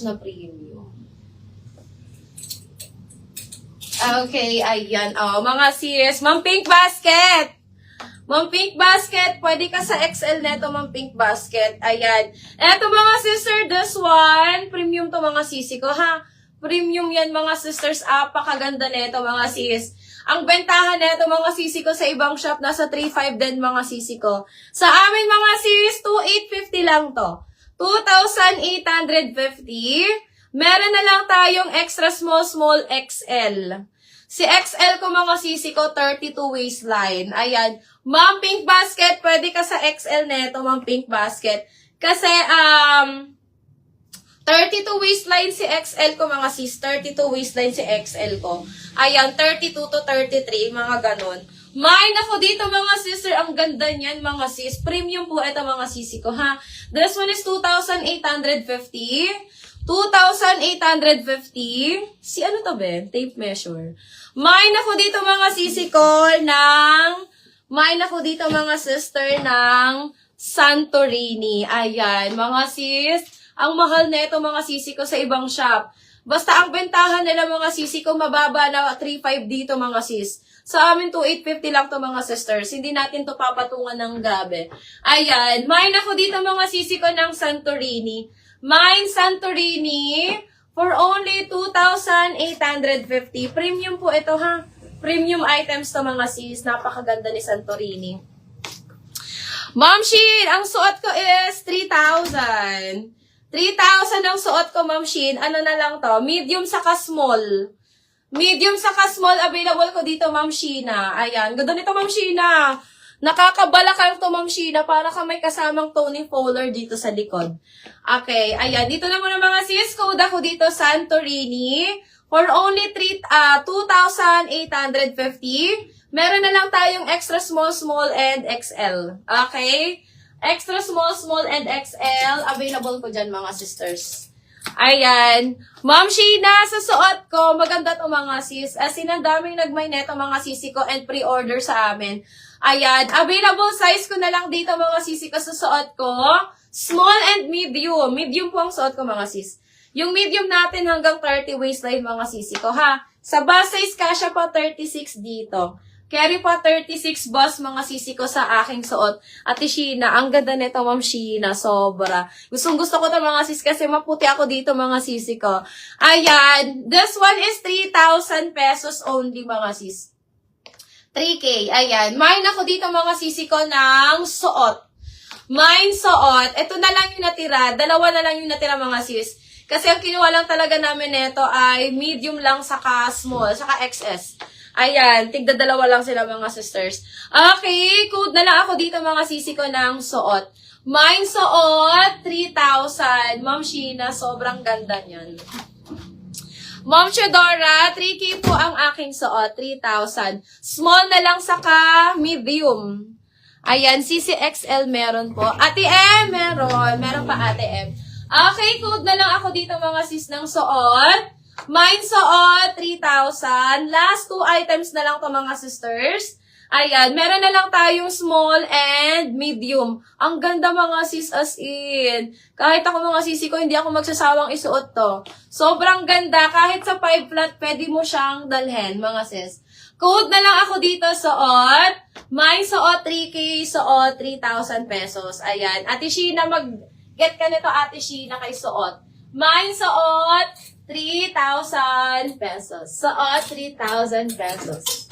na premium. Okay, ayan. Oh, mga sis, Ma'am Pink Basket. Ma'am Pink Basket, pwede ka sa XL neto, Ma'am Pink Basket. Ayan. Eto mga sister, this one, premium to mga sisi ko, ha? Premium yan mga sisters, apakaganda neto mga sis. Ang bentahan neto mga sisi ko sa ibang shop, nasa 3.5 din mga sisi ko. Sa amin mga sis, 2,850 lang to. 2,850. Meron na lang tayong extra small, small XL. Si XL ko mga sisi ko, 32 waistline. Ayan. Ma'am Pink Basket, pwede ka sa XL neto, Ma'am Pink Basket. Kasi, 32 waistline si XL ko mga sis. 32 waistline si XL ko. Ayan, 32 to 33, mga ganon. Mine ako dito mga sister, ang ganda niyan mga sis. Premium po ito mga sisi ko, ha. This one is 2,850. 2,850. Si ano to, Ben? Tape measure. Mine ako dito mga sisi ko mine ako dito mga sister ng Santorini. Ayan, mga sis. Ang mahal nito mga sisi ko sa ibang shop. Basta ang bentahan nila mga sisi ko mababa na 3.5 dito mga sis. Sa amin 2,850 lang to mga sisters. Hindi natin to papatungan ng grabe. Ayan, mine ako dito mga sisi ko ng Santorini. Mine Santorini for only 2,850. Premium po ito, ha. Premium items to mga sis. Napakaganda ni Santorini. Ma'am Shin, ang suot ko is 3,000. 3,000 ang suot ko, Ma'am Shin. Ano na lang to? Medium saka small. Medium saka small available ko dito, Ma'am Sheena. Ayan. Ganda nito, Ma'am Sheena. Nakakabalakang to, Ma'am Sheena. Para ka may kasamang Tony Fowler dito sa likod. Okay. Ayan. Dito na muna mga sis. Code ako dito, Santorini. For only 2,850. Meron na lang tayong extra small, small, and XL. Okay? Extra small, small, and XL. Available ko dyan, mga sisters. Ayan. Ma'am Sheena, sa suot ko, maganda to mga sis. As in, ang daming nagmay neto mga sisi ko and pre-order sa amin. Ayan. Available size ko na lang dito mga sisi ko sa suot ko. Small and medium. Medium po ang suot ko mga sis. Yung medium natin hanggang 30 waistline mga sisi ko, ha. Sa bust size kasya pa 36 dito. Carry pa 36 boss mga sisi ko sa aking suot. Ate Sheena, ang ganda nito Ma'am Sheena, sobra. Gustong gusto ko to mga sis kasi maputi ako dito mga sisi ko. Ayan, this one is 3,000 pesos only mga sis. 3K, ayan. Mine ako dito mga sisi ko ng suot. Mine suot, ito na lang yung natira. Dalawa na lang yung natira mga sis. Kasi ang kinuha lang talaga namin nito ay medium lang saka small, saka XS. Ayan, tigda dalawa lang sila mga sisters. Okay, code na lang ako dito mga sisi ko ng suot. Mine suot, 3,000. Ma'am Sheena, sobrang ganda niyan. Ma'am Chedora, 3K po ang aking suot, 3,000. Small na lang saka medium. Ayan, CCXL meron po. Ate M, meron. Meron pa Ate M. Okay, code na lang ako dito mga sis ng suot. Mine suot, 3,000. Last 2 items na lang to mga sisters. Ayan, meron na lang tayong small and medium. Ang ganda mga sis as in. Kahit ako mga sisi ko, hindi ako magsasawang isuot to. Sobrang ganda. Kahit sa 5 flat, pwede mo siyang dalhin mga sis. Code na lang ako dito suot. Mine suot, 3K, suot, 3,000 pesos. Ayan. Ate Sheena, mag-get ka nito Ate Sheena kay suot. Mine suot, 3,000 pesos. Suot, 3,000 pesos.